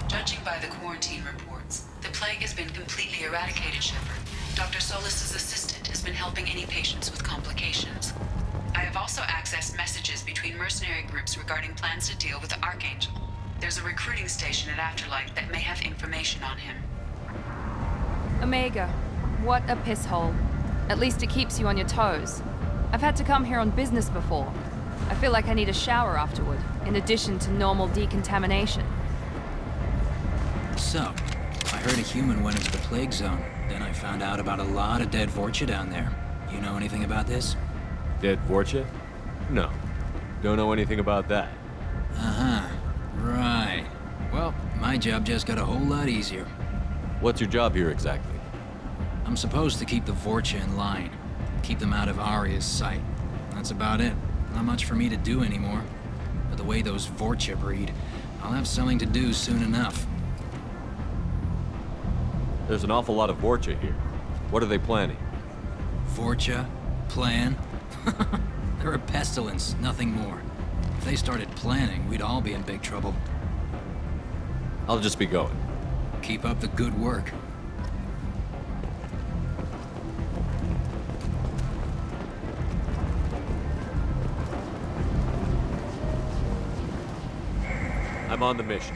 Judging by the quarantine reports, the plague has been completely eradicated, Shepard. Dr. Solis's assistant has been helping any patients with complications. I have also accessed messages between mercenary groups regarding plans to deal with the Archangel. There's a recruiting station at Afterlight that may have information on him. Omega, what a piss hole. At least it keeps you on your toes. I've had to come here on business before. I feel like I need a shower afterward, in addition to normal decontamination. So, I heard a human went into the plague zone. Then I found out about a lot of dead Vorcha down there. You know anything about this? Dead Vorcha? No. Don't know anything about that. Uh-huh. Right. Well, my job just got a whole lot easier. What's your job here exactly? I'm supposed to keep the Vorcha in line. Keep them out of Aria's sight. That's about it. Not much for me to do anymore. But the way those Vorcha breed, I'll have something to do soon enough. There's an awful lot of Vorcha here. What are they planning? Vorcha? Plan? They're a pestilence, nothing more. If they started planning, we'd all be in big trouble. I'll just be going. Keep up the good work. I'm on the mission.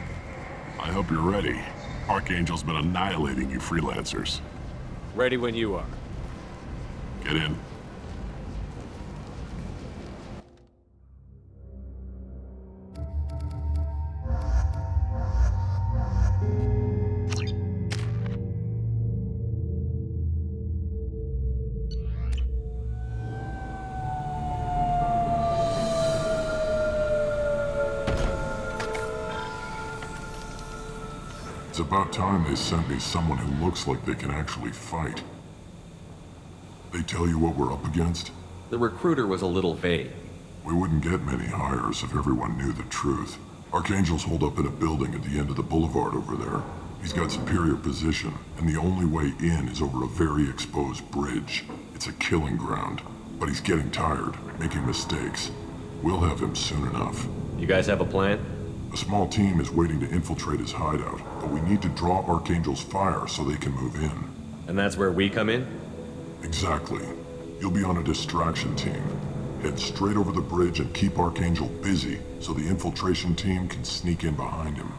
I hope you're ready. Archangel's been annihilating you freelancers. Ready when you are. Get in. It's about time they sent me someone who looks like they can actually fight. They tell you what we're up against? The recruiter was a little vague. We wouldn't get many hires if everyone knew the truth. Archangel's holed up in a building at the end of the boulevard over there. He's got superior position, and the only way in is over a very exposed bridge. It's a killing ground, but he's getting tired, making mistakes. We'll have him soon enough. You guys have a plan? A small team is waiting to infiltrate his hideout, but we need to draw Archangel's fire so they can move in. And that's where we come in? Exactly. You'll be on a distraction team. Head straight over the bridge and keep Archangel busy so the infiltration team can sneak in behind him.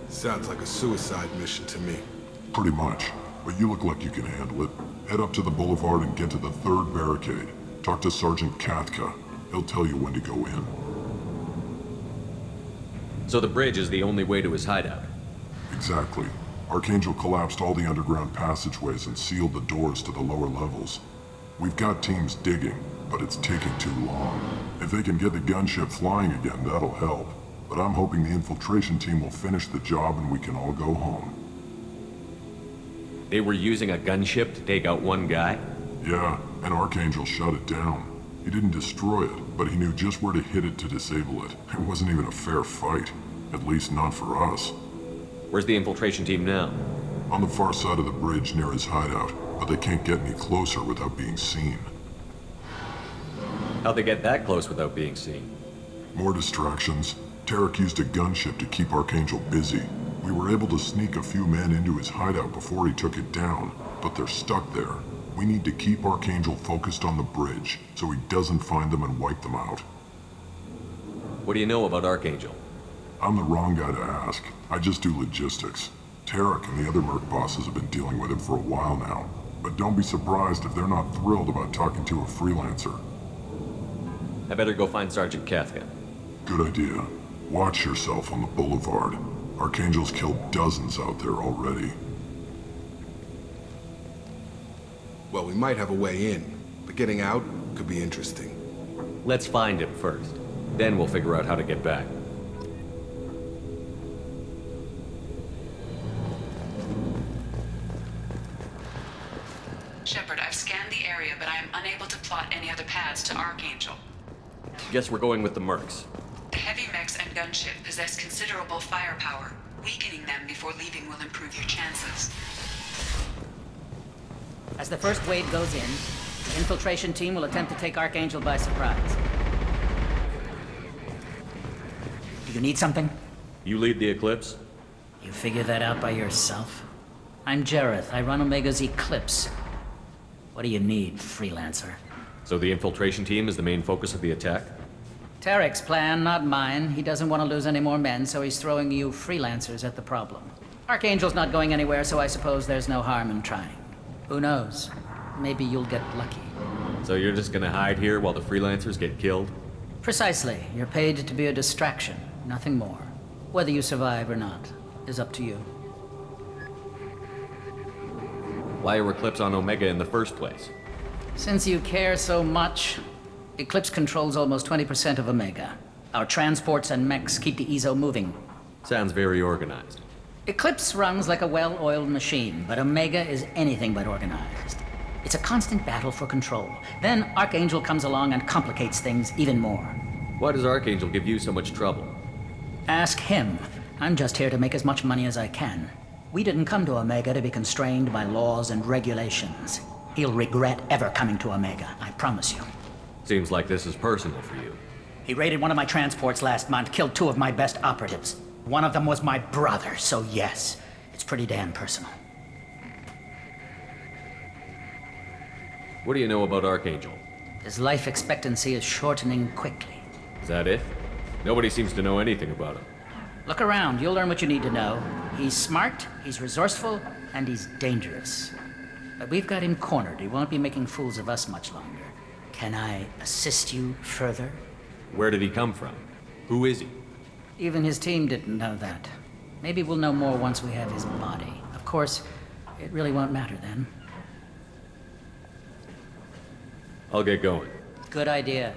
Sounds like a suicide mission to me. Pretty much, but you look like you can handle it. Head up to the boulevard and get to the third barricade. Talk to Sergeant Katka. He'll tell you when to go in. So the bridge is the only way to his hideout? Exactly. Archangel collapsed all the underground passageways and sealed the doors to the lower levels. We've got teams digging, but it's taking too long. If they can get the gunship flying again, that'll help. But I'm hoping the infiltration team will finish the job and we can all go home. They were using a gunship to take out one guy? Yeah, and Archangel shut it down. He didn't destroy it, but he knew just where to hit it to disable it. It wasn't even a fair fight. At least not for us. Where's the infiltration team now? On the far side of the bridge near his hideout, but they can't get any closer without being seen. How'd they get that close without being seen? More distractions. Tarek used a gunship to keep Archangel busy. We were able to sneak a few men into his hideout before he took it down, but they're stuck there. We need to keep Archangel focused on the bridge, so he doesn't find them and wipe them out. What do you know about Archangel? I'm the wrong guy to ask. I just do logistics. Tarek and the other Merc bosses have been dealing with him for a while now. But don't be surprised if they're not thrilled about talking to a freelancer. I better go find Sergeant Kafka. Good idea. Watch yourself on the boulevard. Archangel's killed dozens out there already. Well, we might have a way in, but getting out could be interesting. Let's find him first. Then we'll figure out how to get back. Shepard, I've scanned the area, but I am unable to plot any other paths to Archangel. Guess we're going with the Mercs. The heavy mechs and gunship possess considerable firepower. Weakening them before leaving will improve your chances. As the first wave goes in, the infiltration team will attempt to take Archangel by surprise. Do you need something? You lead the Eclipse? You figure that out by yourself? I'm Jareth. I run Omega's Eclipse. What do you need, freelancer? So the infiltration team is the main focus of the attack? Tarek's plan, not mine. He doesn't want to lose any more men, so he's throwing you freelancers at the problem. Archangel's not going anywhere, so I suppose there's no harm in trying. Who knows? Maybe you'll get lucky. So you're just gonna hide here while the freelancers get killed? Precisely. You're paid to be a distraction, nothing more. Whether you survive or not is up to you. Why are Eclipse on Omega in the first place? Since you care so much, Eclipse controls almost 20% of Omega. Our transports and mechs keep the EZO moving. Sounds very organized. Eclipse runs like a well-oiled machine, but Omega is anything but organized. It's a constant battle for control. Then Archangel comes along and complicates things even more. Why does Archangel give you so much trouble? Ask him. I'm just here to make as much money as I can. We didn't come to Omega to be constrained by laws and regulations. He'll regret ever coming to Omega, I promise you. Seems like this is personal for you. He raided one of my transports last month, killed 2 of my best operatives. One of them was my brother, so yes, it's pretty damn personal. What do you know about Archangel? His life expectancy is shortening quickly. Is that it? Nobody seems to know anything about him. Look around, you'll learn what you need to know. He's smart, he's resourceful, and he's dangerous. But we've got him cornered. He won't be making fools of us much longer. Can I assist you further? Where did he come from? Who is he? Even his team didn't know that. Maybe we'll know more once we have his body. Of course, it really won't matter then. I'll get going. Good idea.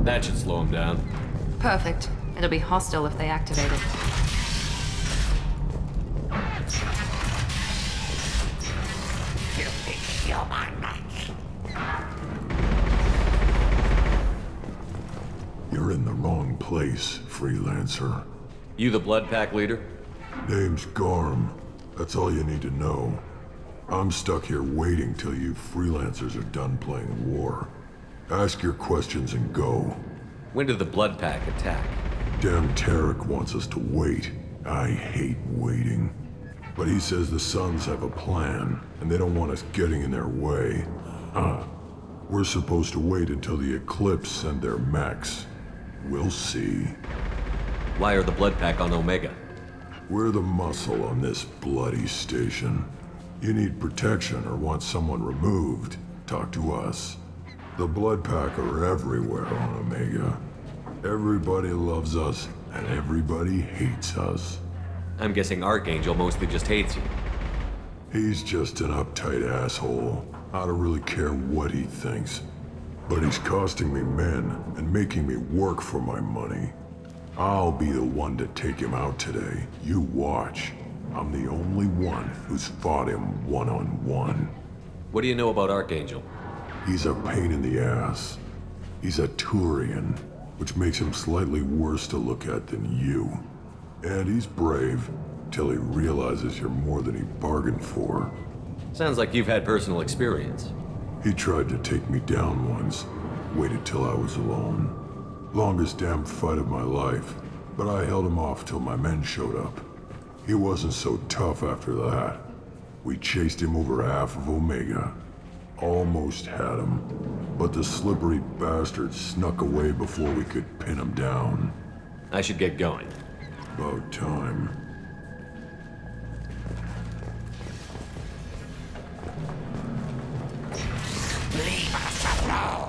That should slow him down. Perfect. It'll be hostile if they activate it. in the wrong place, freelancer. You the Blood Pack leader? Name's Garm. That's all you need to know. I'm stuck here waiting till you freelancers are done playing war. Ask your questions and go. When did the Blood Pack attack? Damn Tarek wants us to wait. I hate waiting. But he says the Suns have a plan, and they don't want us getting in their way. We're supposed to wait until the Eclipse send their mechs. We'll see. Why are the Blood Pack on Omega? We're the muscle on this bloody station. You need protection or want someone removed, talk to us. The Blood Pack are everywhere on Omega. Everybody loves us, and everybody hates us. I'm guessing Archangel mostly just hates you. He's just an uptight asshole. I don't really care what he thinks. But he's costing me men and making me work for my money. I'll be the one to take him out today. You watch. I'm the only one who's fought him one-on-one. What do you know about Archangel? He's a pain in the ass. He's a Turian, which makes him slightly worse to look at than you. And he's brave, till he realizes you're more than he bargained for. Sounds like you've had personal experience. He tried to take me down once, waited till I was alone. Longest damn fight of my life, but I held him off till my men showed up. He wasn't so tough after that. We chased him over half of Omega. Almost had him, but the slippery bastard snuck away before we could pin him down. I should get going. About time. Leave us alone!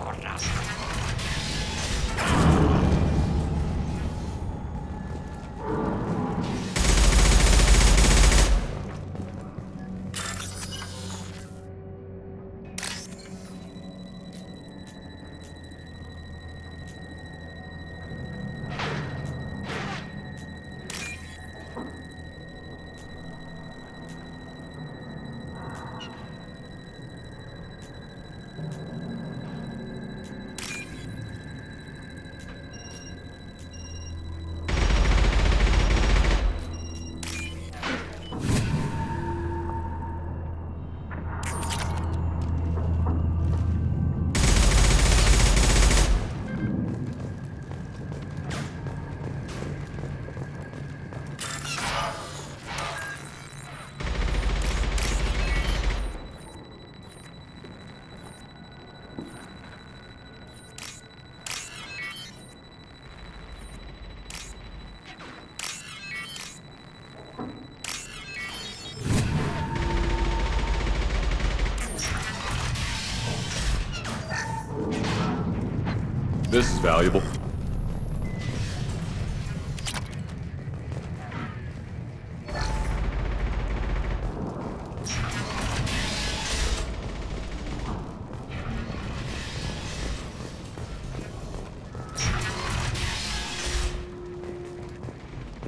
This is valuable.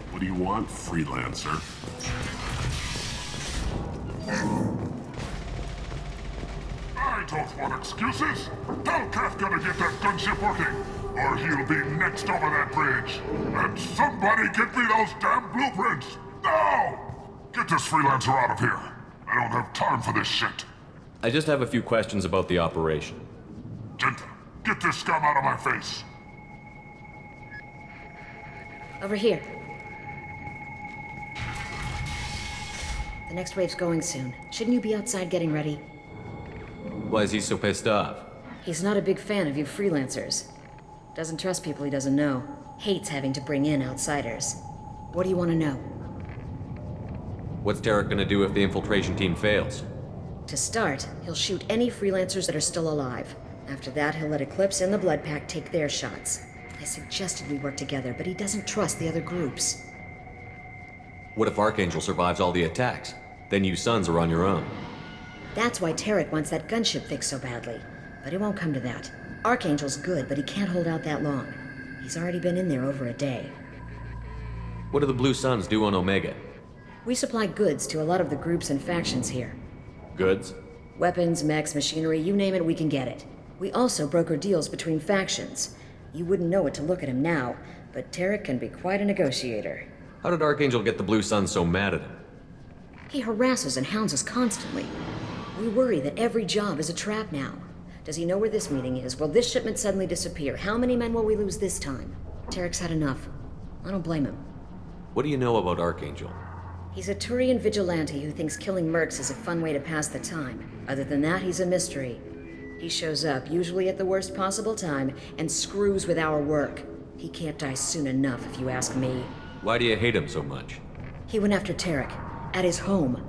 What do you want, freelancer? I don't want excuses. Tell Kafka to get that gunship working, or he'll be next over that bridge. And somebody get me those damn blueprints! Now! Get this freelancer out of here. I don't have time for this shit. I just have a few questions about the operation. Genta, get this scum out of my face. Over here. The next wave's going soon. Shouldn't you be outside getting ready? Why is he so pissed off? He's not a big fan of you freelancers. Doesn't trust people he doesn't know. Hates having to bring in outsiders. What do you want to know? What's Tarek gonna do if the infiltration team fails? To start, he'll shoot any freelancers that are still alive. After that, he'll let Eclipse and the Blood Pack take their shots. I suggested we work together, but he doesn't trust the other groups. What if Archangel survives all the attacks? Then you Sons are on your own. That's why Tarek wants that gunship fixed so badly. But it won't come to that. Archangel's good, but he can't hold out that long. He's already been in there over a day. What do the Blue Suns do on Omega? We supply goods to a lot of the groups and factions here. Goods? Weapons, mechs, machinery, you name it, we can get it. We also broker deals between factions. You wouldn't know it to look at him now, but Tarek can be quite a negotiator. How did Archangel get the Blue Sun so mad at him? He harasses and hounds us constantly. We worry that every job is a trap now. Does he know where this meeting is? Will this shipment suddenly disappear? How many men will we lose this time? Tarek's had enough. I don't blame him. What do you know about Archangel? He's a Turian vigilante who thinks killing mercs is a fun way to pass the time. Other than that, he's a mystery. He shows up, usually at the worst possible time, and screws with our work. He can't die soon enough, if you ask me. Why do you hate him so much? He went after Tarek, at his home.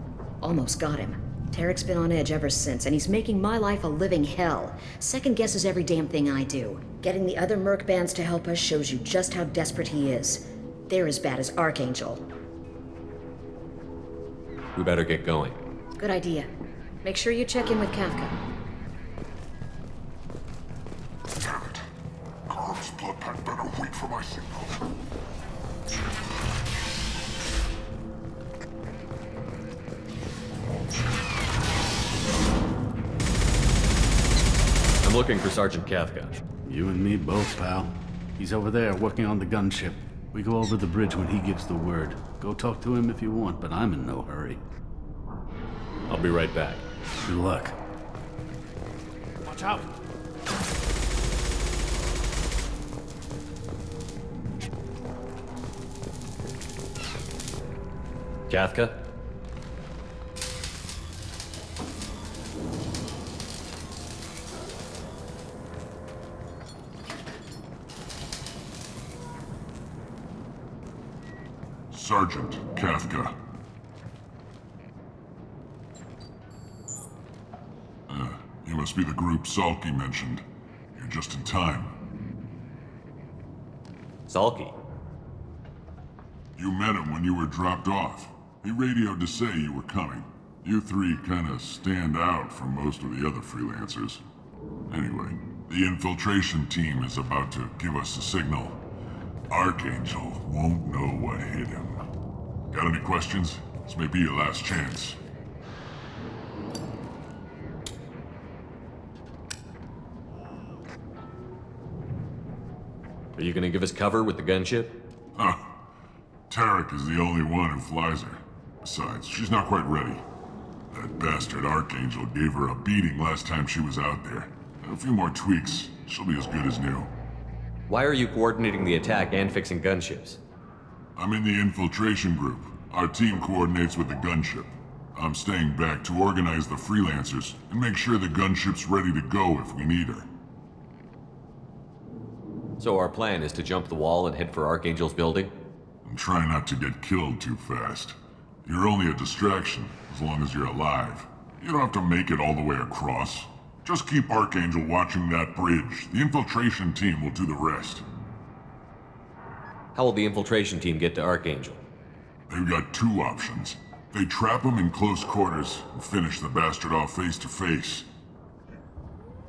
Almost got him. Tarek's been on edge ever since, and he's making my life a living hell. Second guesses every damn thing I do. Getting the other merc bands to help us shows you just how desperate he is. They're as bad as Archangel. We better get going. Good idea. Make sure you check in with Kafka. Damn it. Carv's blood pack better wait for my signal. I'm looking for Sergeant Kafka. You and me both, pal. He's over there working on the gunship. We go over the bridge when he gives the word. Go talk to him if you want, but I'm in no hurry. I'll be right back. Good luck. Watch out! Kafka? Sergeant Kafka. You must be the group Salky mentioned. You're just in time. Salky? You met him when you were dropped off. He radioed to say you were coming. You three kinda stand out from most of the other freelancers. Anyway, the infiltration team is about to give us a signal. Archangel won't know what hit him. Got any questions? This may be your last chance. Are you gonna give us cover with the gunship? Huh. Tarek is the only one who flies her. Besides, she's not quite ready. That bastard Archangel gave her a beating last time she was out there. A few more tweaks, she'll be as good as new. Why are you coordinating the attack and fixing gunships? I'm in the infiltration group. Our team coordinates with the gunship. I'm staying back to organize the freelancers and make sure the gunship's ready to go if we need her. So our plan is to jump the wall and head for Archangel's building? And try not to get killed too fast. You're only a distraction, as long as you're alive. You don't have to make it all the way across. Just keep Archangel watching that bridge. The infiltration team will do the rest. How will the infiltration team get to Archangel? They've got two options. They trap him in close quarters and finish the bastard off face to face.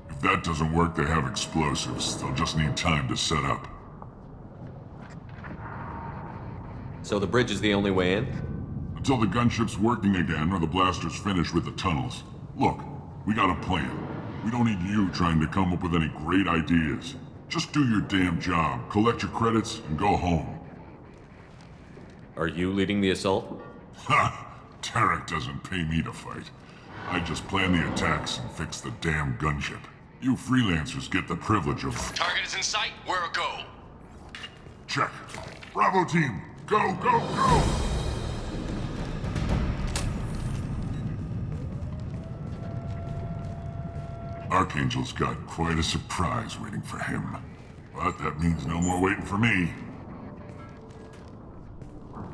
If that doesn't work, they have explosives. They'll just need time to set up. So the bridge is the only way in? Until the gunship's working again or the blasters finish with the tunnels. Look, we got a plan. We don't need you trying to come up with any great ideas. Just do your damn job, collect your credits, and go home. Are you leading the assault? Ha! Tarek doesn't pay me to fight. I just plan the attacks and fix the damn gunship. You freelancers get the privilege of... Target is in sight. Where a go? Check. Bravo team, go, go, go! Archangel's got quite a surprise waiting for him. But that means no more waiting for me.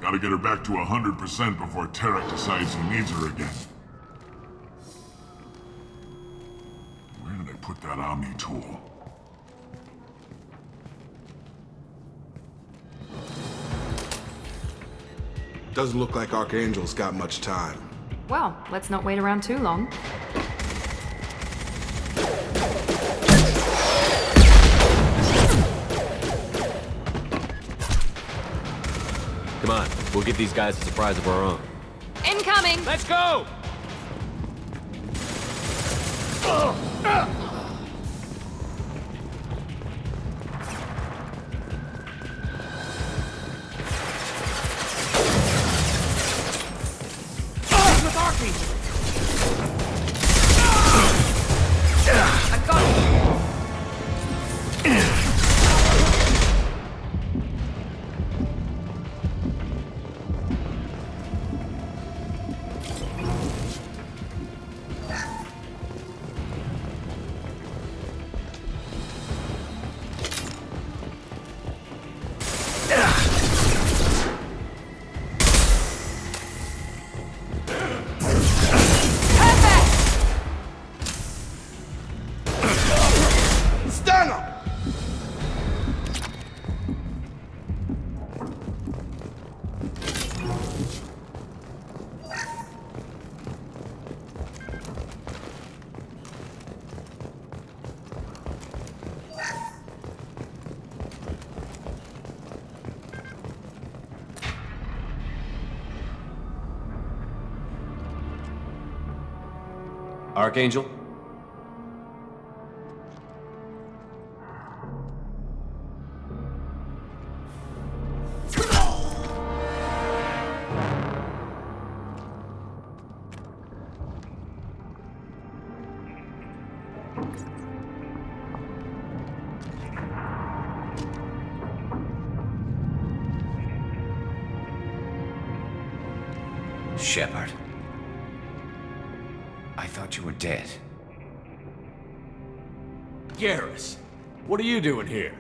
Gotta get her back to 100% before Tarek decides he needs her again. Where did I put that Omni tool? Doesn't look like Archangel's got much time. Well, let's not wait around too long. Come on, we'll give these guys a surprise of our own. Incoming! Let's go! Archangel? Shepard. I thought you were dead. Garrus, what are you doing here?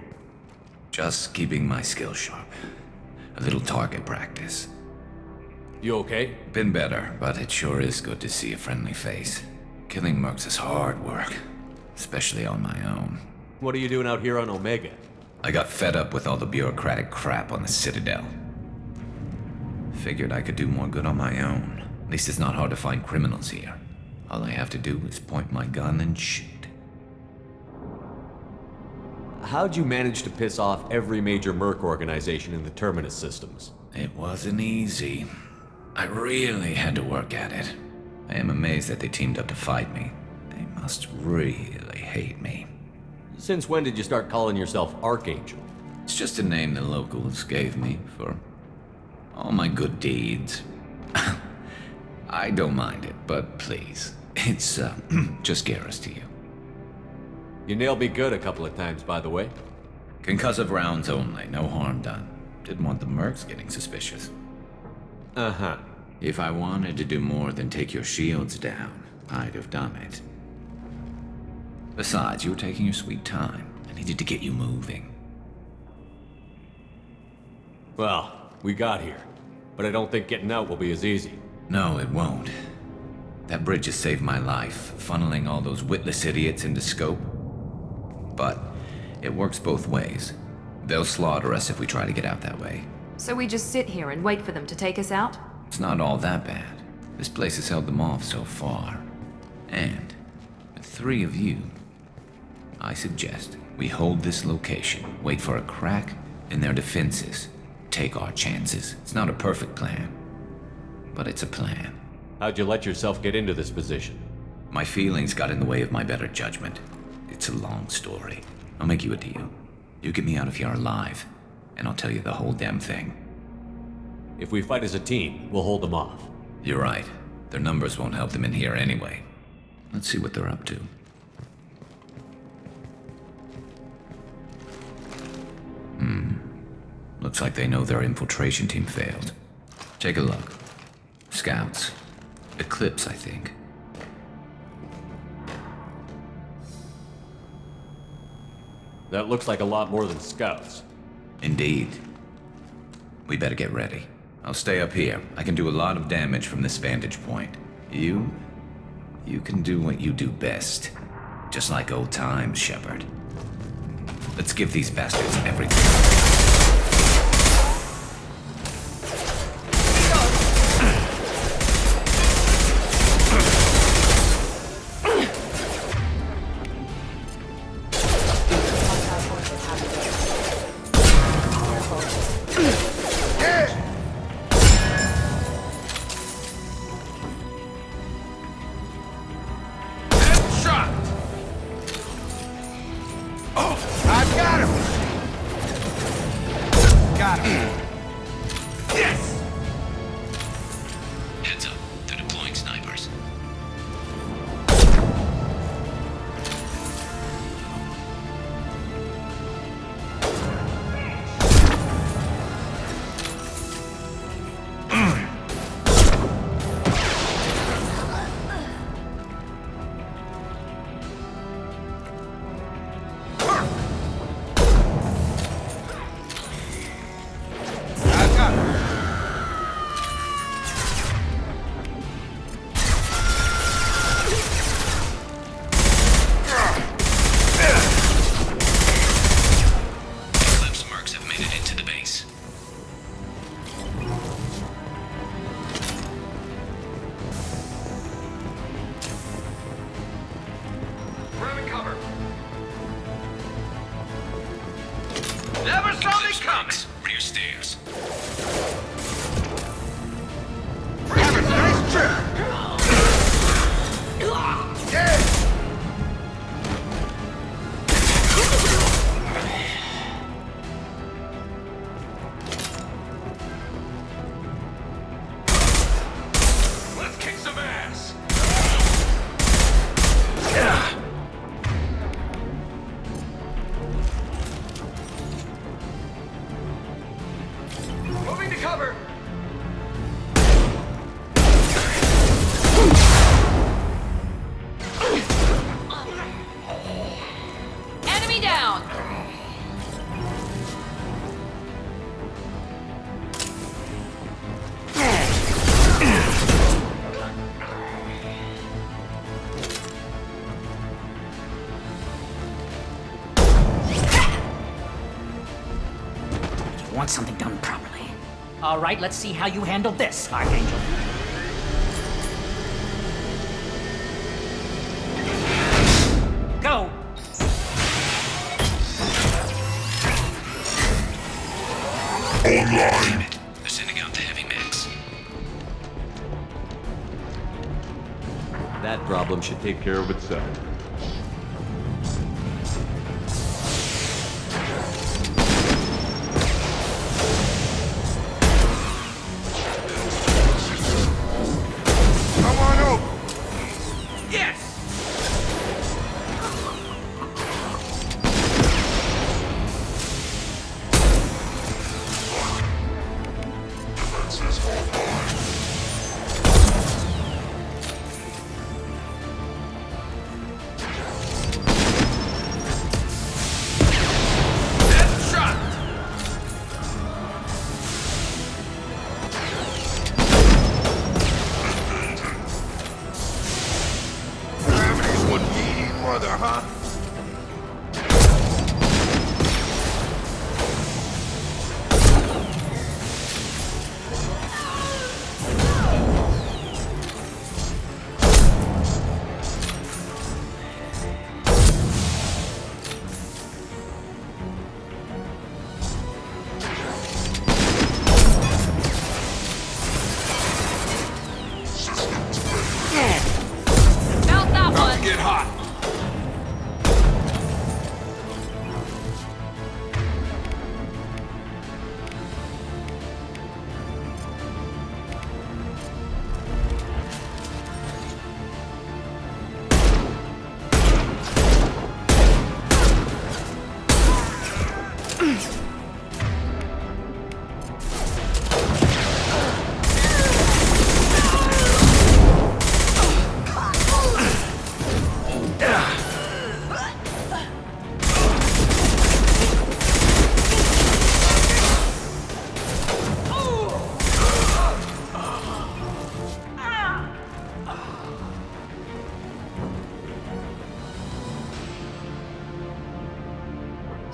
Just keeping my skills sharp. A little target practice. You okay? Been better, but it sure is good to see a friendly face. Killing mercs is hard work, especially on my own. What are you doing out here on Omega? I got fed up with all the bureaucratic crap on the Citadel. Figured I could do more good on my own. At least it's not hard to find criminals here. All I have to do is point my gun and shoot. How'd you manage to piss off every major merc organization in the Terminus systems? It wasn't easy. I really had to work at it. I am amazed that they teamed up to fight me. They must really hate me. Since when did you start calling yourself Archangel? It's just a name the locals gave me for all my good deeds. I don't mind it, but please, it's just Garrus to you. You nailed me good a couple of times, by the way. Concussive rounds only, no harm done. Didn't want the mercs getting suspicious. Uh-huh. If I wanted to do more than take your shields down, I'd have done it. Besides, you were taking your sweet time. I needed to get you moving. Well, we got here, but I don't think getting out will be as easy. No, it won't. That bridge has saved my life, funneling all those witless idiots into scope. But it works both ways. They'll slaughter us if we try to get out that way. So we just sit here and wait for them to take us out? It's not all that bad. This place has held them off so far. And with 3 of you, I suggest we hold this location, wait for a crack in their defenses, take our chances. It's not a perfect plan, but it's a plan. How'd you let yourself get into this position? My feelings got in the way of my better judgment. It's a long story. I'll make you a deal. You get me out of here alive, and I'll tell you the whole damn thing. If we fight as a team, we'll hold them off. You're right. Their numbers won't help them in here anyway. Let's see what they're up to. Looks like they know their infiltration team failed. Take a look. Scouts. Eclipse, I think. That looks like a lot more than scouts. Indeed. We better get ready. I'll stay up here. I can do a lot of damage from this vantage point. You can do what you do best. Just like old times, Shepard. Let's give these bastards everything. cover! Enemy down! You want something done properly. All right, let's see how you handle this, Archangel. Go! Online! They're sending out the heavy mix. That problem should take care of itself. Come on out! Yes! Defenses offline. Headshot! Gravity's one mean mother, huh? Mount that one! Get hot!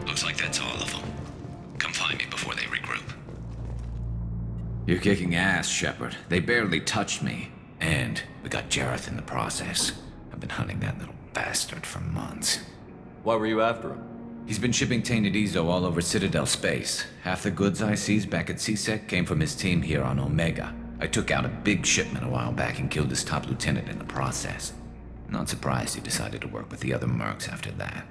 Looks like that's all of them. Come find me before they regroup. You're kicking ass, Shepard. They barely touched me. And we got Jareth in the process. I've been hunting that little bastard for months. Why were you after him? He's been shipping tainted Ezo all over Citadel space. Half the goods I seized back at CSEC came from his team here on Omega. I took out a big shipment a while back and killed his top lieutenant in the process. Not surprised he decided to work with the other mercs after that.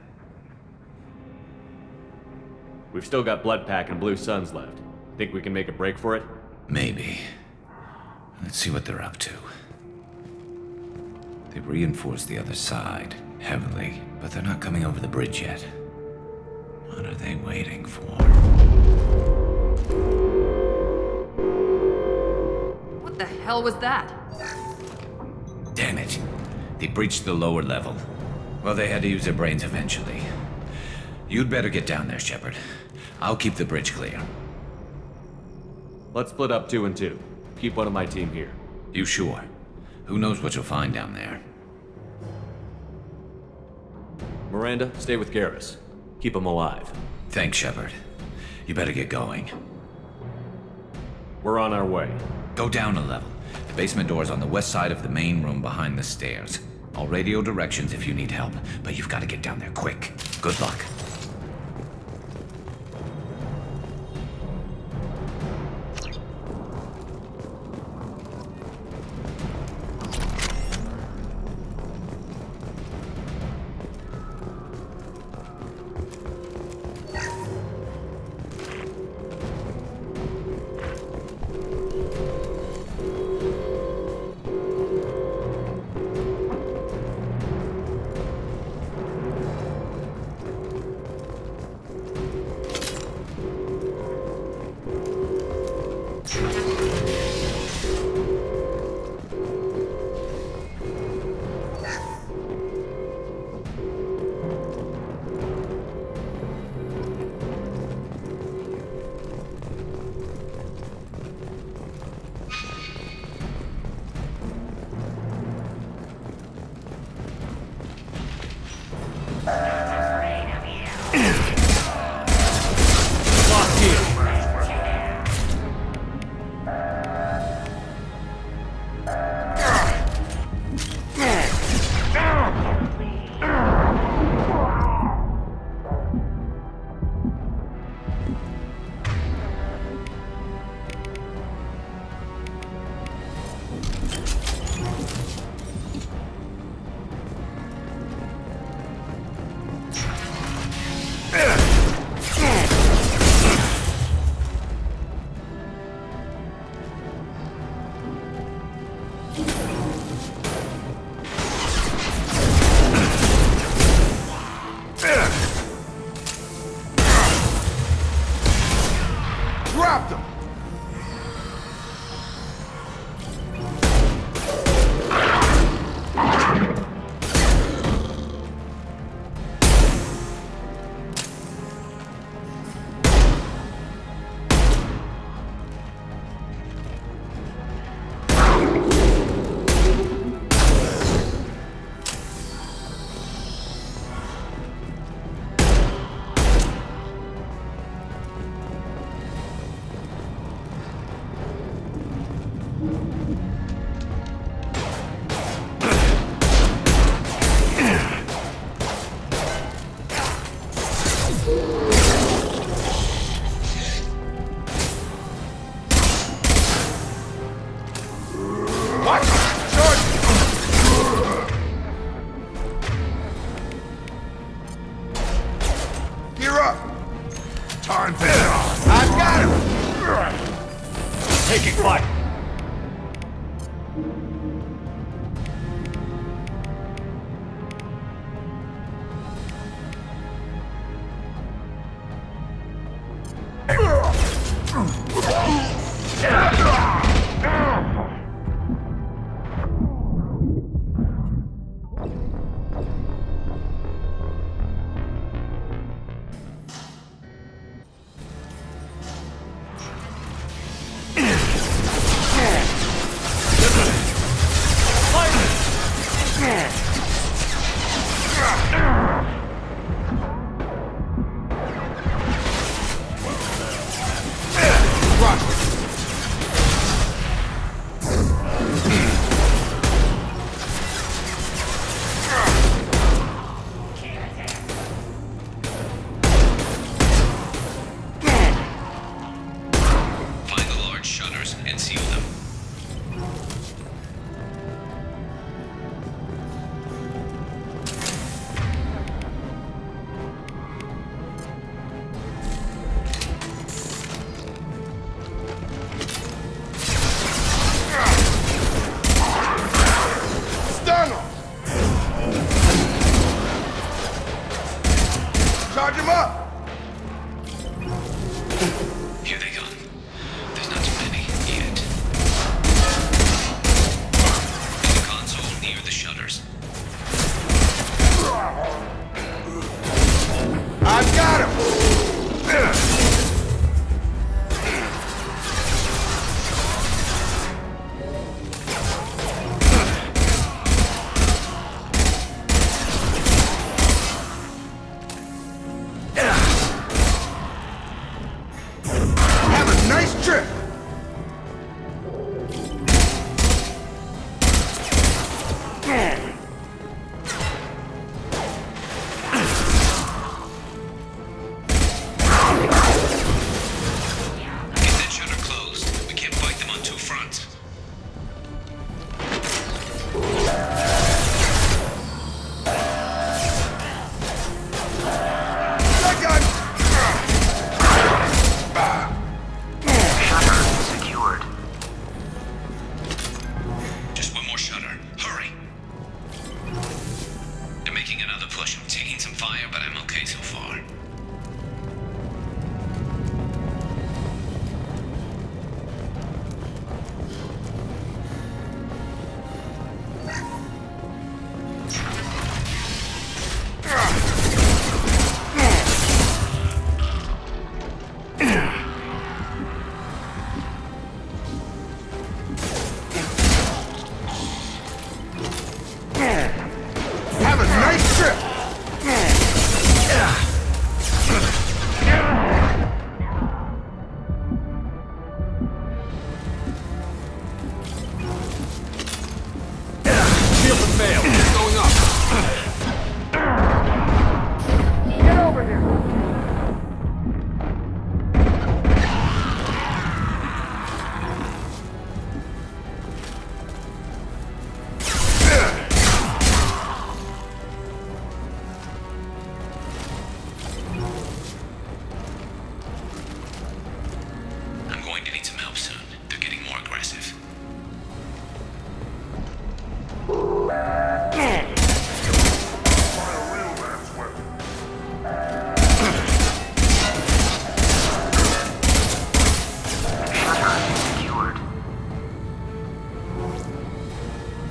We've still got Bloodpack and Blue Suns left. Think we can make a break for it? Maybe. Let's see what they're up to. They've reinforced the other side, heavily, but they're not coming over the bridge yet. What are they waiting for? What the hell was that? Damn it. They breached the lower level. Well, they had to use their brains eventually. You'd better get down there, Shepard. I'll keep the bridge clear. Let's split up 2 and 2. Keep one of my team here. You sure? Who knows what you'll find down there? Miranda, stay with Garrus. Keep him alive. Thanks, Shepard. You better get going. We're on our way. Go down a level. The basement door's on the west side of the main room behind the stairs. I'll radio directions if you need help, but you've got to get down there quick. Good luck. Dropped him! Time for I've got him! Taking flight. Charge him up! Here they come. There's not too many yet. In the console near the shutters. I've got him! Nice trip!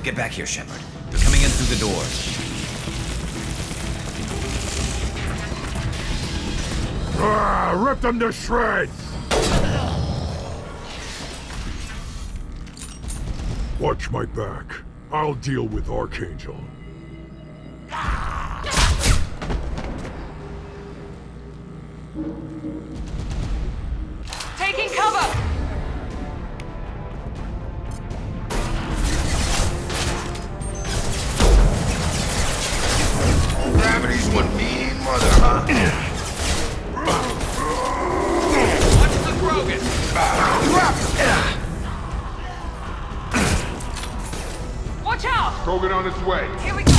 Get back here, Shepard. They're coming in through the doors. Rip them to shreds! Watch my back. I'll deal with Archangel. Taking cover! Gravity's one mean mother, huh? Watch the Krogan! Watch out! Krogan on its way. Here we go!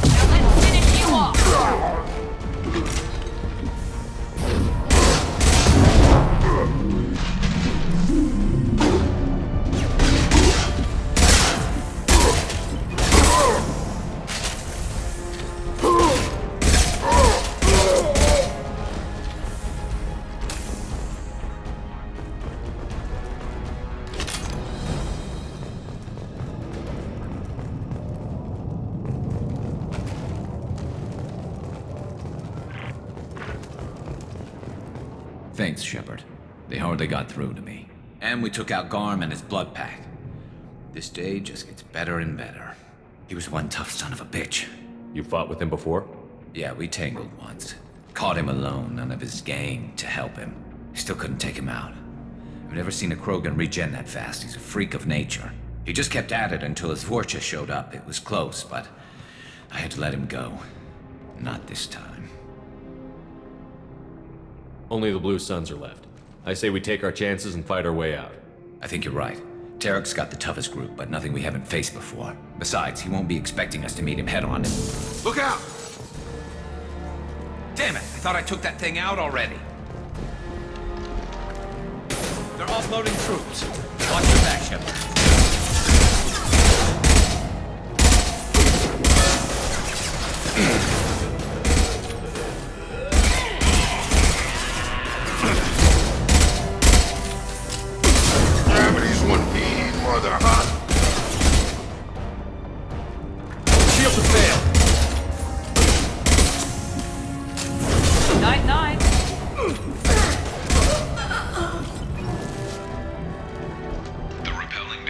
Let's finish you off! Thanks, Shepard. They hardly got through to me. And we took out Garm and his blood pack. This day just gets better and better. He was one tough son of a bitch. You fought with him before? Yeah, we tangled once. Caught him alone, none of his gang to help him. Still couldn't take him out. I've never seen a Krogan regen that fast. He's a freak of nature. He just kept at it until his Vorcha showed up. It was close, but I had to let him go. Not this time. Only the Blue Suns are left. I say we take our chances and fight our way out. I think you're right. Tarek's got the toughest group, but nothing we haven't faced before. Besides, he won't be expecting us to meet him head-on. Look out! Damn it! I thought I took that thing out already. They're offloading troops. Watch your back, Shepard. Gravity's one mean mother, huh? Shields have failed! Night-night. The repelling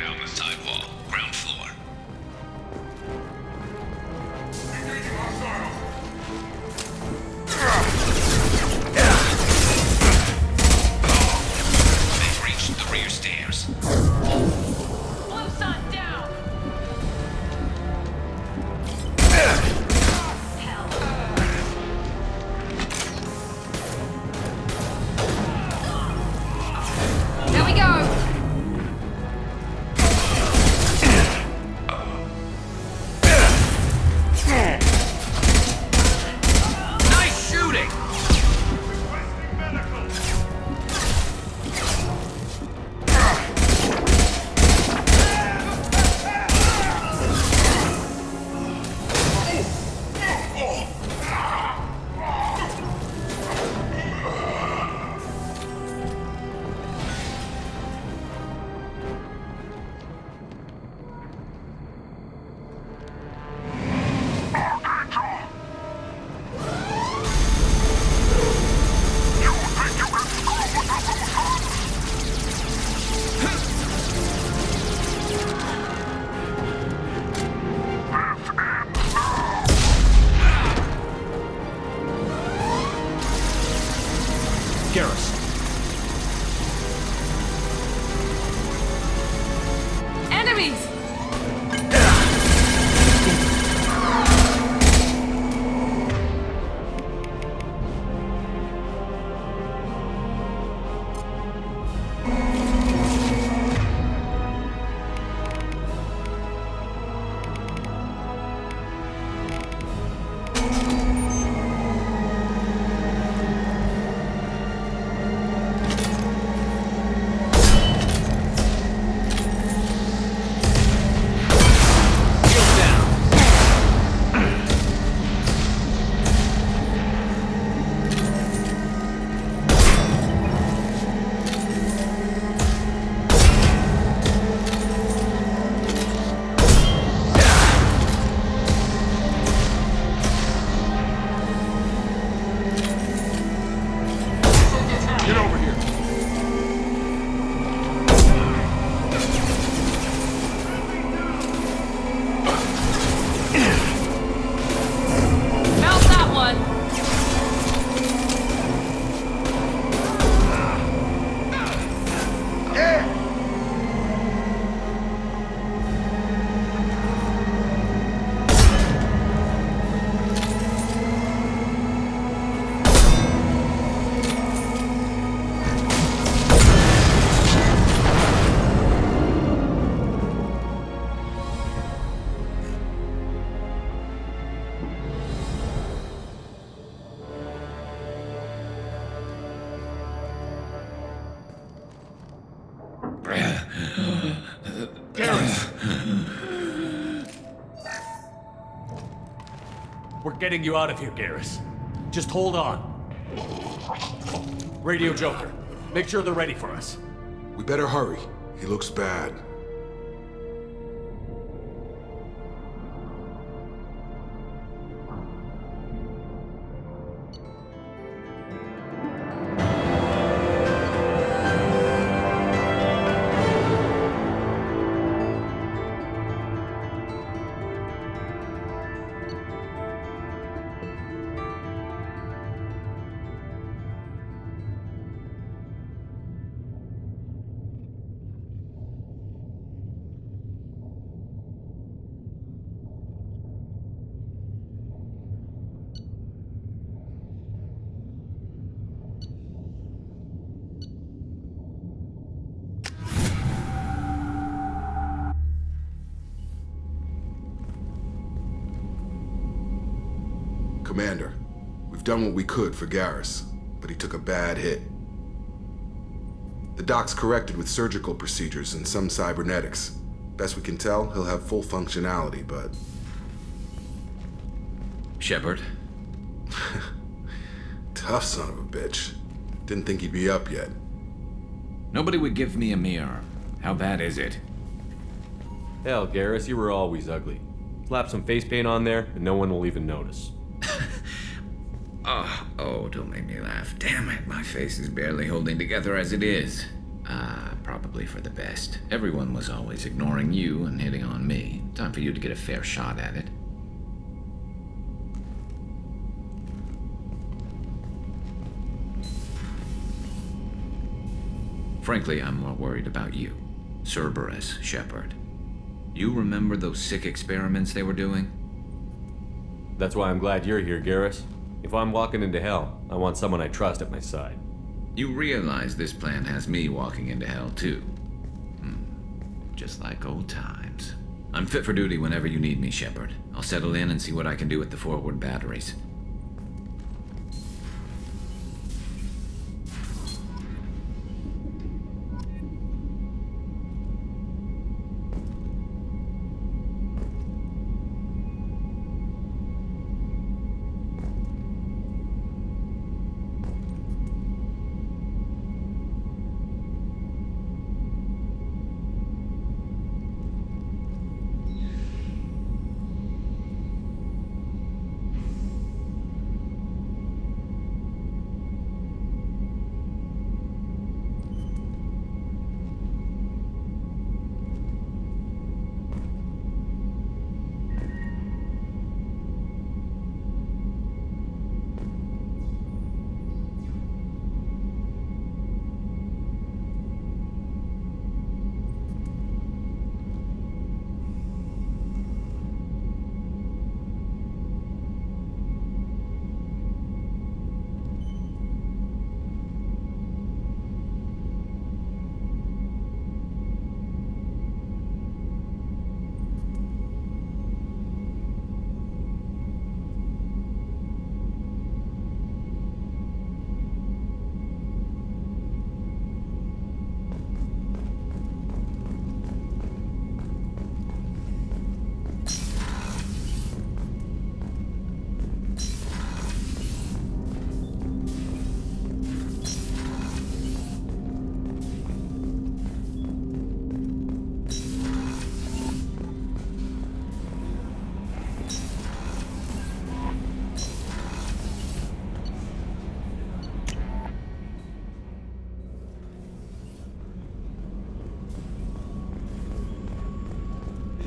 We're getting you out of here, Garrus. Just hold on. Radio Joker, make sure they're ready for us. We better hurry. He looks bad. Commander, we've done what we could for Garrus, but he took a bad hit. The doc's corrected with surgical procedures and some cybernetics. Best we can tell, he'll have full functionality, but... Shepard? Tough son of a bitch. Didn't think he'd be up yet. Nobody would give me a mirror. How bad is it? Hell, Garrus, you were always ugly. Slap some face paint on there, and no one will even notice. Oh, don't make me laugh. Damn it, my face is barely holding together as it is. Probably for the best. Everyone was always ignoring you and hitting on me. Time for you to get a fair shot at it. Frankly, I'm more worried about you. Cerberus, Shepard. You remember those sick experiments they were doing? That's why I'm glad you're here, Garrus. If I'm walking into hell, I want someone I trust at my side. You realize this plan has me walking into hell, too. Just like old times. I'm fit for duty whenever you need me, Shepard. I'll settle in and see what I can do with the forward batteries.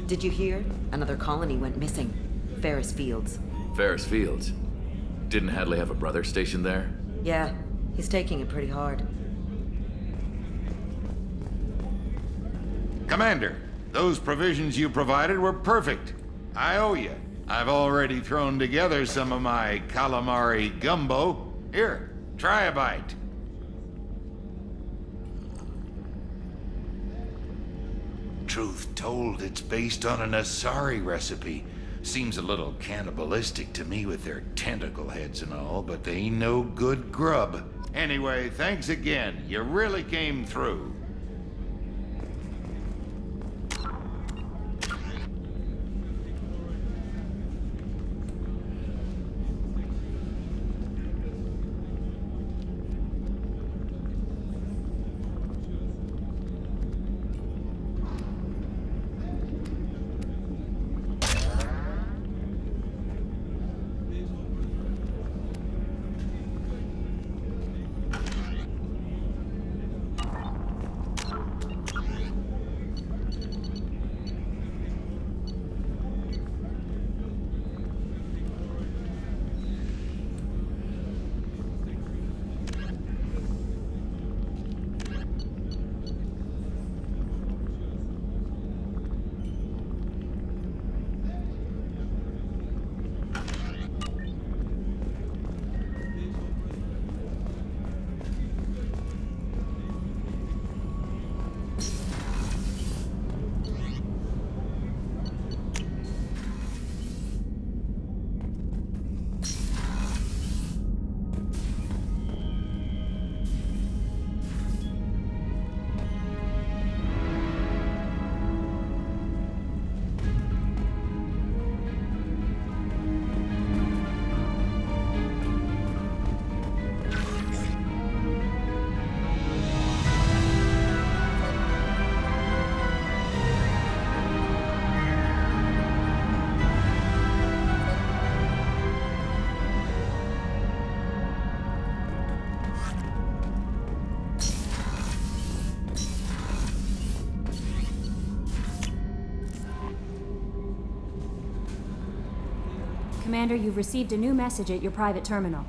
Did you hear? Another colony went missing. Ferris Fields. Ferris Fields? Didn't Hadley have a brother stationed there? Yeah, he's taking it pretty hard. Commander, those provisions you provided were perfect. I owe you. I've already thrown together some of my calamari gumbo. Here, try a bite. Truth told, it's based on an Asari recipe. Seems a little cannibalistic to me with their tentacle heads and all, but they ain't no good grub. Anyway, thanks again. You really came through. Commander, you've received a new message at your private terminal.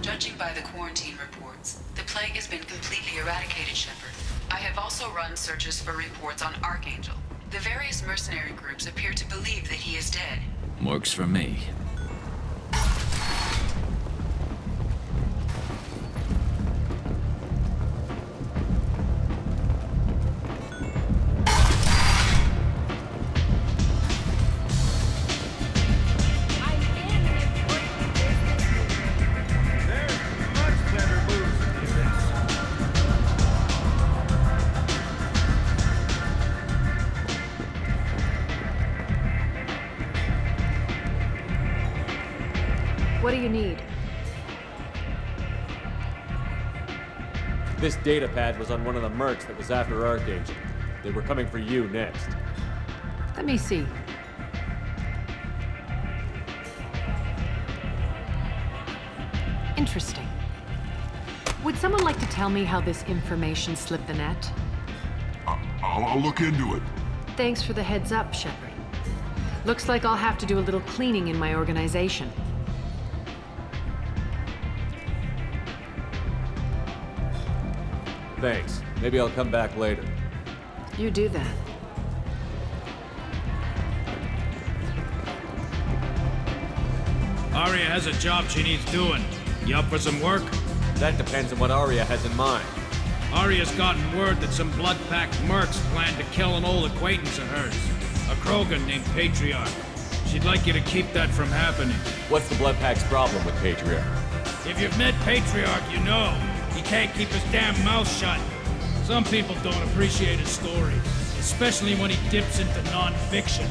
Judging by the quarantine reports, the plague has been completely eradicated, Shepard. I have also run searches for reports on Archangel. The various mercenary groups appear to believe that he is dead. Works for me. What do you need? This data pad was on one of the mercs that was after Archangel. They were coming for you next. Let me see. Interesting. Would someone like to tell me how this information slipped the net? I'll look into it. Thanks for the heads up, Shepard. Looks like I'll have to do a little cleaning in my organization. Thanks. Maybe I'll come back later. You do that. Arya has a job she needs doing. You up for some work? That depends on what Arya has in mind. Arya's gotten word that some blood-packed mercs plan to kill an old acquaintance of hers, a Krogan named Patriarch. She'd like you to keep that from happening. What's the Bloodpack's problem with Patriarch? If you've met Patriarch, you know. He can't keep his damn mouth shut. Some people don't appreciate his stories, especially when he dips into non-fiction.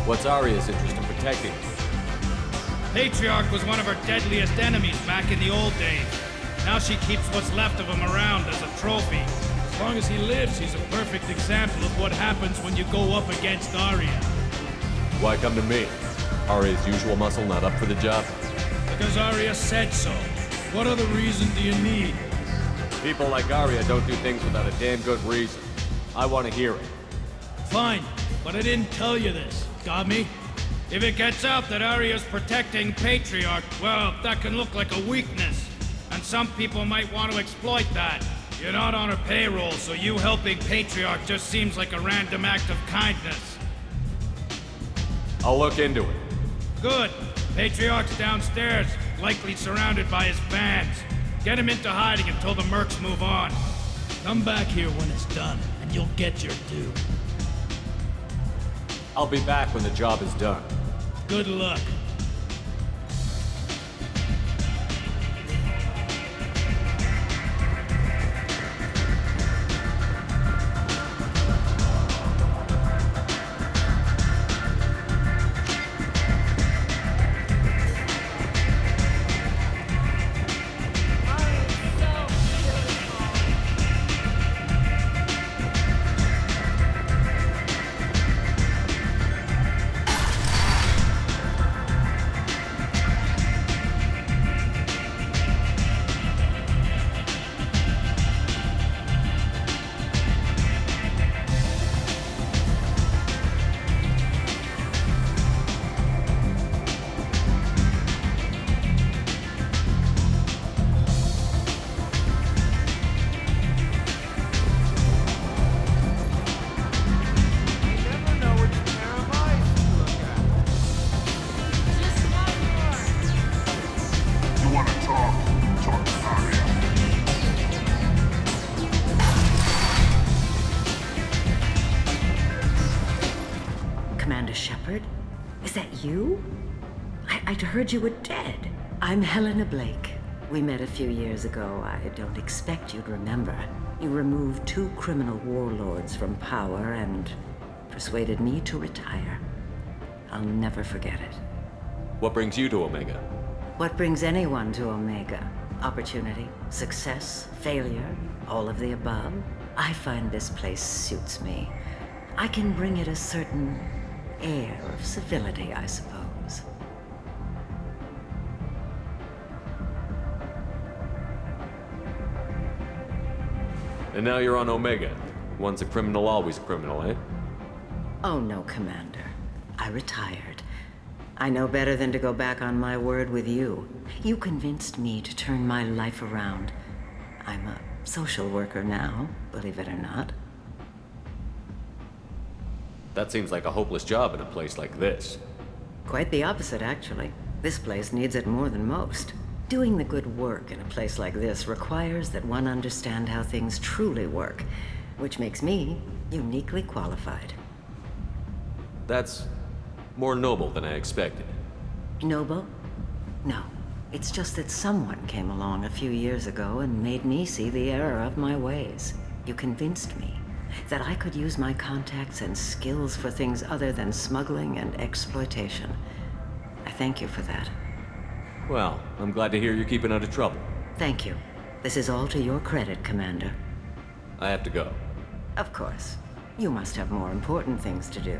What's Arya's interest in protecting him? Patriarch was one of her deadliest enemies back in the old days. Now she keeps what's left of him around as a trophy. As long as he lives, he's a perfect example of what happens when you go up against Arya. Why come to me? Arya's usual muscle not up for the job? Because Arya said so. What other reason do you need? People like Arya don't do things without a damn good reason. I want to hear it. Fine, but I didn't tell you this. Got me? If it gets out that Arya's protecting Patriarch, well, that can look like a weakness. And some people might want to exploit that. You're not on her payroll, so you helping Patriarch just seems like a random act of kindness. I'll look into it. Good. Patriarch's downstairs, likely surrounded by his fans. Get him into hiding until the mercs move on. Come back here when it's done, and you'll get your due. I'll be back when the job is done. Good luck. Shepard? Is that you? I'd heard you were dead. I'm Helena Blake. We met a few years ago. I don't expect you'd remember. You removed 2 criminal warlords from power and persuaded me to retire. I'll never forget it. What brings you to Omega? What brings anyone to Omega? Opportunity, success, failure, all of the above. I find this place suits me. I can bring it a certain air of civility, I suppose. And now you're on Omega. Once a criminal, always a criminal, eh? Oh no, Commander. I retired. I know better than to go back on my word with you. You convinced me to turn my life around. I'm a social worker now, believe it or not. That seems like a hopeless job in a place like this. Quite the opposite, actually. This place needs it more than most. Doing the good work in a place like this requires that one understand how things truly work, which makes me uniquely qualified. That's more noble than I expected. Noble? No. It's just that someone came along a few years ago and made me see the error of my ways. You convinced me that I could use my contacts and skills for things other than smuggling and exploitation. I thank you for that. Well, I'm glad to hear you're keeping out of trouble. Thank you. This is all to your credit, Commander. I have to go. Of course. You must have more important things to do.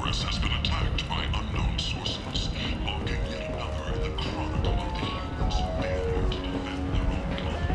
Has been attacked by unknown sources, logging yet another in the chronicle of the humans who failed to defend their own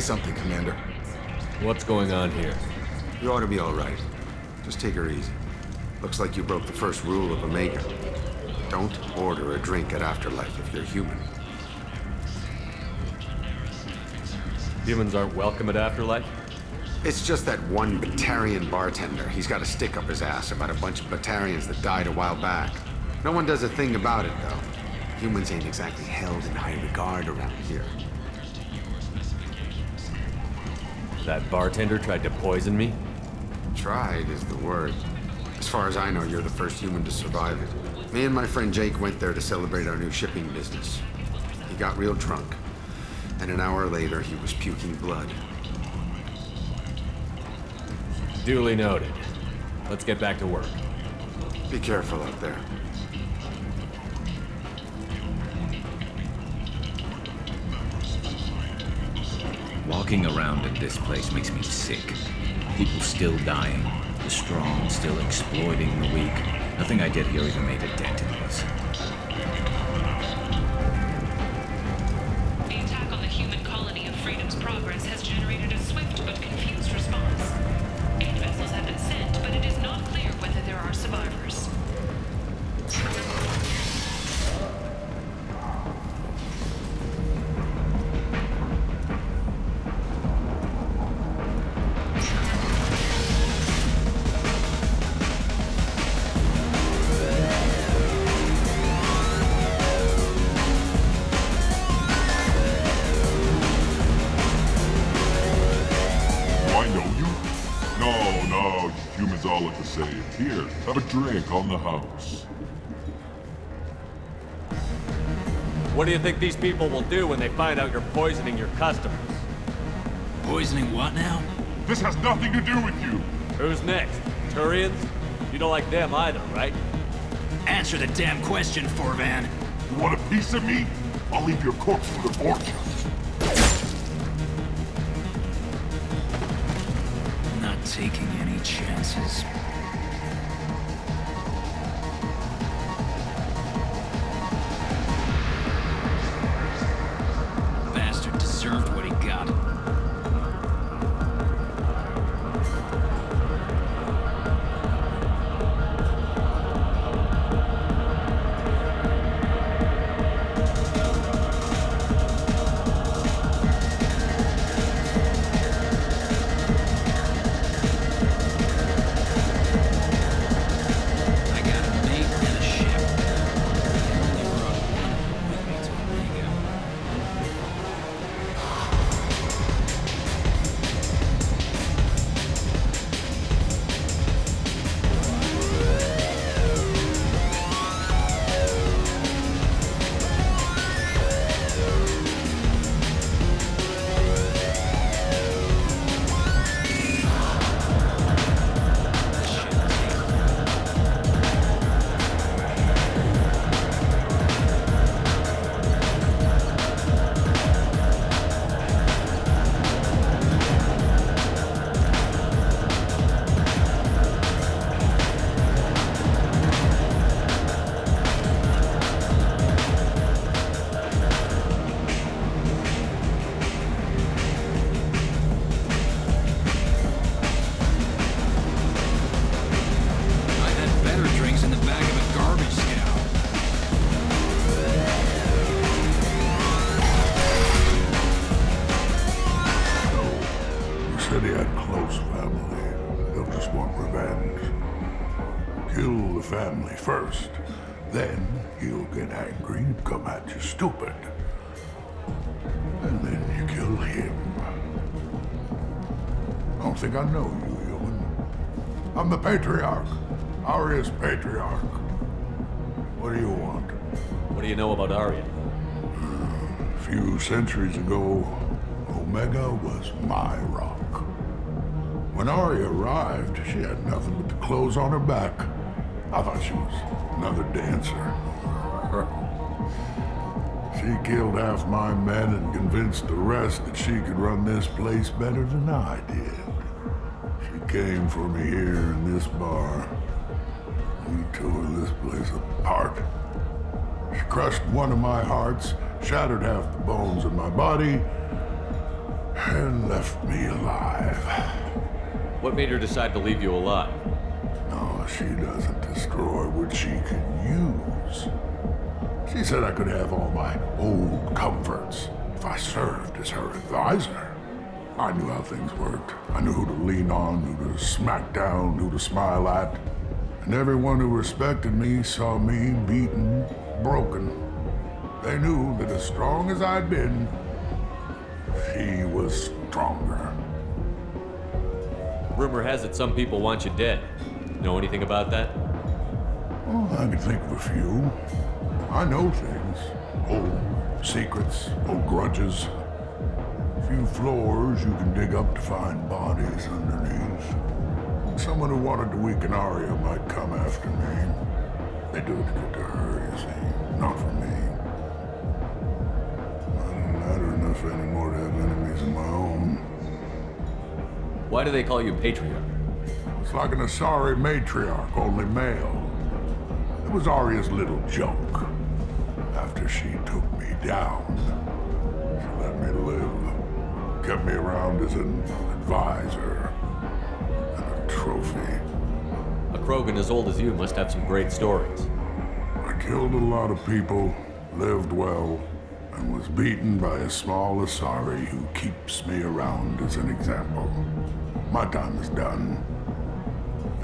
something, Commander. What's going on here? You ought to be all right. Just take her easy. Looks like you broke the first rule of Omega. Don't order a drink at Afterlife if you're human. Humans aren't welcome at Afterlife? It's just that one Batarian bartender. He's got a stick up his ass about a bunch of Batarians that died a while back. No one does a thing about it, though. Humans ain't exactly held in high regard around here. That bartender tried to poison me? Tried is the word. As far as I know, you're the first human to survive it. Me and my friend Jake went there to celebrate our new shipping business. He got real drunk, and an hour later he was puking blood. Duly noted. Let's get back to work. Be careful out there. Walking around in this place makes me sick. People still dying, the strong still exploiting the weak. Nothing I did here even made a dent in this. The attack on the human colony of Freedom's Progress has generated a swift but confused response. 8 vessels have been sent, but it is not clear whether there are survivors. Here, have a drink on the house. What do you think these people will do when they find out you're poisoning your customers? Poisoning what now? This has nothing to do with you. Who's next? Turians? You don't like them either, right? Answer the damn question, Forvan. You want a piece of me? I'll leave your corpse for the fortune. Not taking any chances. Bastard deserved what he got. Family first. Then he'll get angry and come at you stupid. And then you kill him. I don't think I know you, human. I'm the Patriarch. Aria's Patriarch. What do you want? What do you know about Aria? A few centuries ago, Omega was my rock. When Aria arrived, she had nothing but the clothes on her back. I thought she was another dancer. She killed half my men and convinced the rest that she could run this place better than I did. She came for me here in this bar. We tore this place apart. She crushed one of my hearts, shattered half the bones in my body, and left me alive. What made her decide to leave you alive? No, she doesn't destroy what she can use. She said I could have all my old comforts if I served as her advisor. I knew how things worked. I knew who to lean on, who to smack down, who to smile at. And everyone who respected me saw me beaten, broken. They knew that as strong as I'd been, she was stronger. Rumor has it some people want you dead. Know anything about that? Well, I can think of a few. I know things. Old secrets, old grudges. A few floors you can dig up to find bodies underneath. Someone who wanted to weaken Arya might come after me. They do it to get to her, you see. Not for me. I don't matter enough anymore to have enemies of my own. Why do they call you Patriarch? It's like an Asari matriarch, only male. It was Arya's little joke. After she took me down, she let me live. Kept me around as an advisor and a trophy. A Krogan as old as you must have some great stories. I killed a lot of people, lived well, and was beaten by a small Asari who keeps me around as an example. My time is done.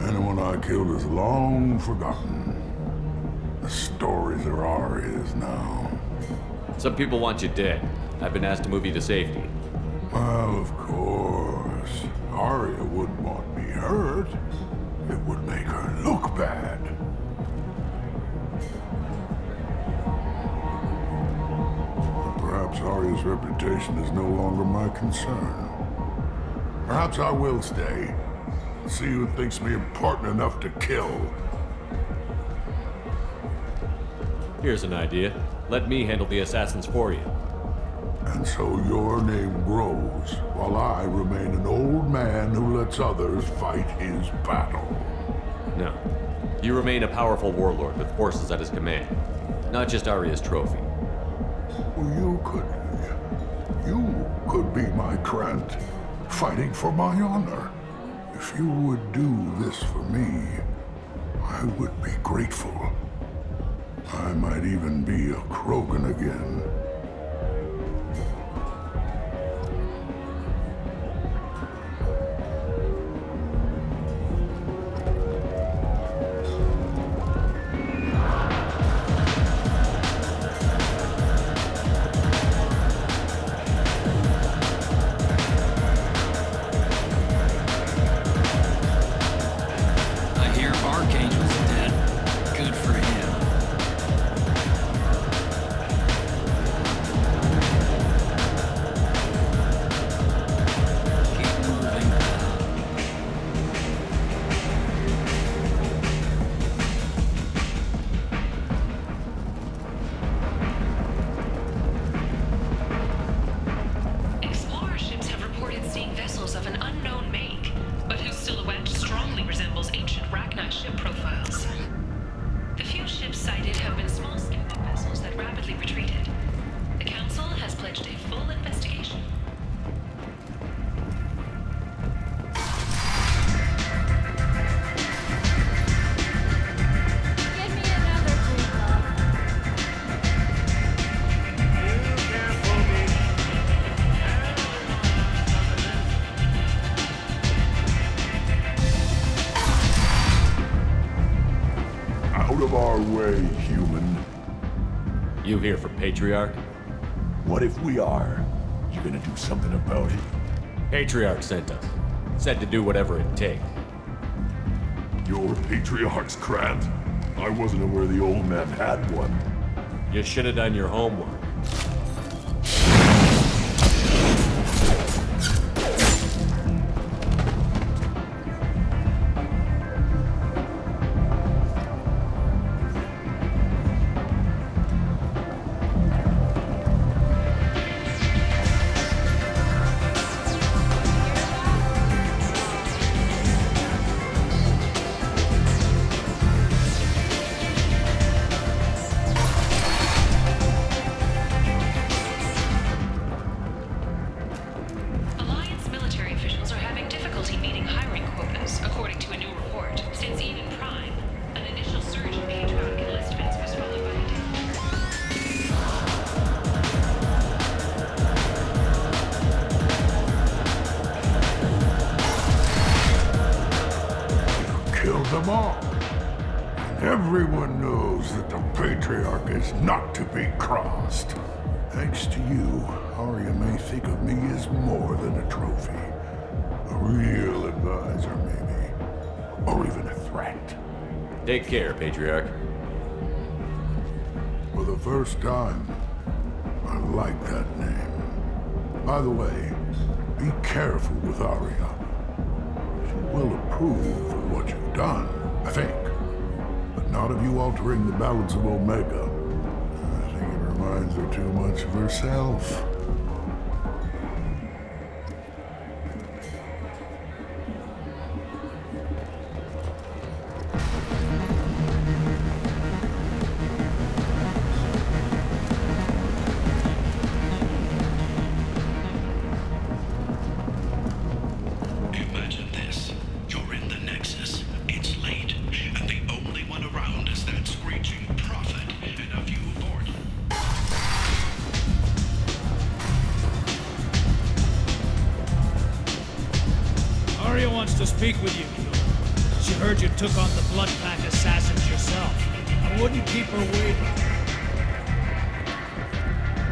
Anyone I killed is long forgotten. The stories are Arya's now. Some people want you dead. I've been asked to move you to safety. Well, of course. Arya wouldn't want me hurt. It would make her look bad. But perhaps Arya's reputation is no longer my concern. Perhaps I will stay. See who thinks me important enough to kill. Here's an idea. Let me handle the assassins for you. And so your name grows, while I remain an old man who lets others fight his battle. No. You remain a powerful warlord with forces at his command. Not just Arya's trophy. Well, you could be my Krant, fighting for my honor. If you would do this for me, I would be grateful. I might even be a Krogan again. I hear Archangel's dead. Good for him. Keep moving. Explorer ships have reported seeing vessels of an unknown make, but whose silhouette strongly resembles ancient Ragnar ship profiles. The few ships sighted have been small scouting vessels that rapidly retreated. The Council has pledged a full investigation. Give me another drink, love. Out of our way, human. You here for Patriarch? What if we are? You gonna do something about it? Patriarch sent us. Said to do whatever it takes. Your Patriarch's Krant? I wasn't aware the old man had one. You should have done your homework. of them all. Everyone knows that the Patriarch is not to be crossed. Thanks to you, Arya may think of me as more than a trophy. A real advisor, maybe. Or even a threat. Take care, Patriarch. For the first time, I like that name. By the way, be careful with Arya. She will approve of what you've done, I think. But not of you altering the balance of Omega. I think it reminds her too much of herself. Imagine this. You're in the Nexus. It's late, and the only one around is that screeching prophet and a few aboard. Arya wants to speak with you. She heard you took on the Blood Pack assassins yourself. I wouldn't keep her waiting.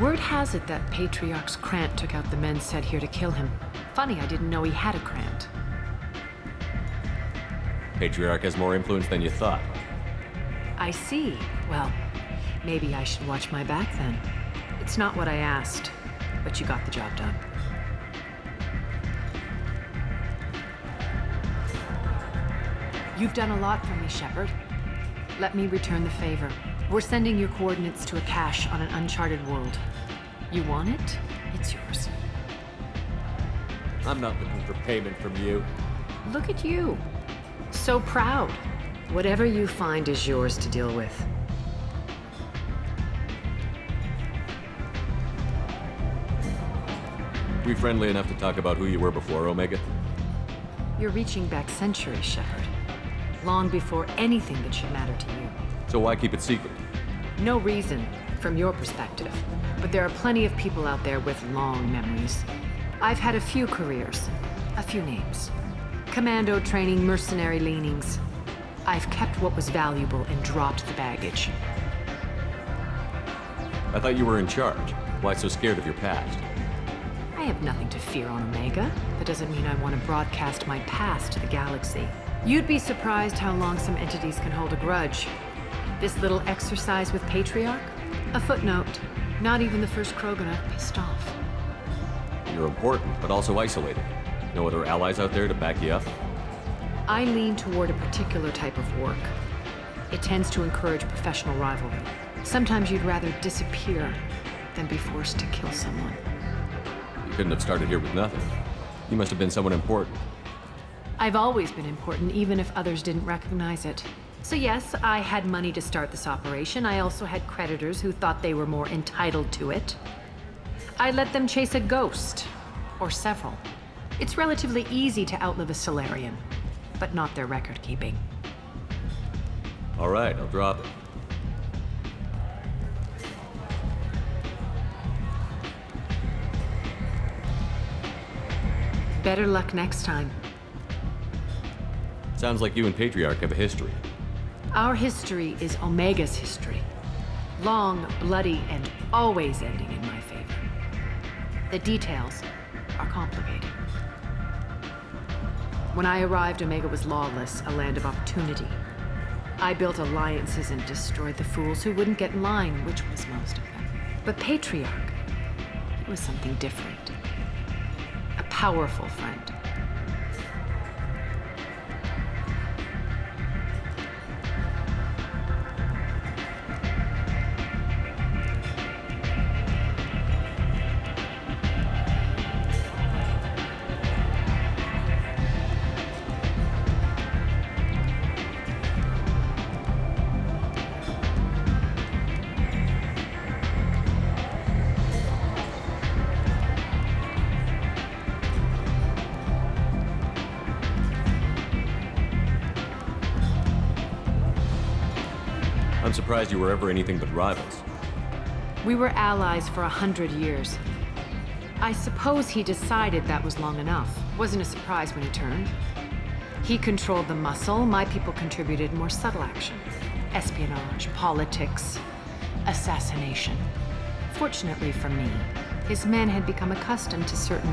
Word has it that Patriarch's Krant took out the men sent here to kill him. Funny, I didn't know he had a Krant. Patriarch has more influence than you thought. I see. Well, maybe I should watch my back then. It's not what I asked, but you got the job done. You've done a lot for me, Shepard. Let me return the favor. We're sending your coordinates to a cache on an uncharted world. You want it? It's yours. I'm not looking for payment from you. Look at you. So proud. Whatever you find is yours to deal with. We friendly enough to talk about who you were before, Omega? You're reaching back centuries, Shepard. Long before anything that should matter to you. So why keep it secret? No reason, from your perspective. But there are plenty of people out there with long memories. I've had a few careers, a few names. Commando training, mercenary leanings. I've kept what was valuable and dropped the baggage. I thought you were in charge. Why so scared of your past? I have nothing to fear on Omega. That doesn't mean I want to broadcast my past to the galaxy. You'd be surprised how long some entities can hold a grudge. This little exercise with Patriarch? A footnote. Not even the first Krogan I've pissed off. You're important, but also isolated. No other allies out there to back you up? I lean toward a particular type of work. It tends to encourage professional rivalry. Sometimes you'd rather disappear than be forced to kill someone. You couldn't have started here with nothing. You must have been someone important. I've always been important, even if others didn't recognize it. So yes, I had money to start this operation. I also had creditors who thought they were more entitled to it. I let them chase a ghost, or several. It's relatively easy to outlive a Solarian, but not their record-keeping. All right, I'll drop it. Better luck next time. Sounds like you and Patriarch have a history. Our history is Omega's history. Long, bloody, and always ending in my favor. The details are complicated. When I arrived, Omega was lawless, a land of opportunity. I built alliances and destroyed the fools who wouldn't get in line, which was most of them. But Patriarch, he was something different. A powerful friend. I'm surprised you were ever anything but rivals. We were allies for 100 years. I suppose he decided that was long enough. Wasn't a surprise when he turned. He controlled the muscle, my people contributed more subtle action. Espionage, politics, assassination. Fortunately for me, his men had become accustomed to certain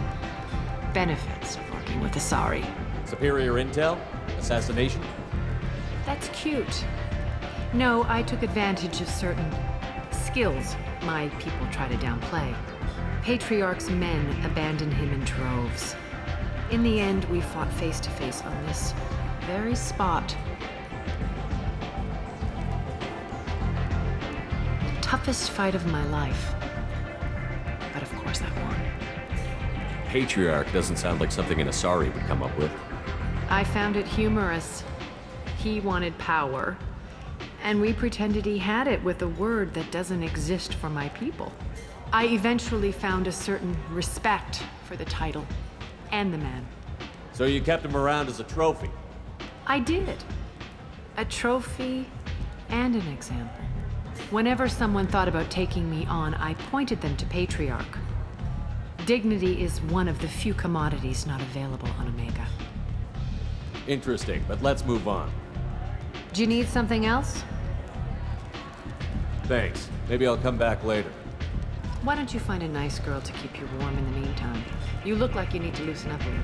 benefits of working with Asari. Superior intel? Assassination? That's cute. No, I took advantage of certain skills my people try to downplay. Patriarch's men abandoned him in droves. In the end, we fought face to face on this very spot. The toughest fight of my life. But of course I won. Patriarch doesn't sound like something an Asari would come up with. I found it humorous. He wanted power, and we pretended he had it with a word that doesn't exist for my people. I eventually found a certain respect for the title and the man. So you kept him around as a trophy? I did. A trophy and an example. Whenever someone thought about taking me on, I pointed them to Patriarch. Dignity is one of the few commodities not available on Omega. Interesting, but let's move on. Do you need something else? Thanks. Maybe I'll come back later. Why don't you find a nice girl to keep you warm in the meantime? You look like you need to loosen up a little.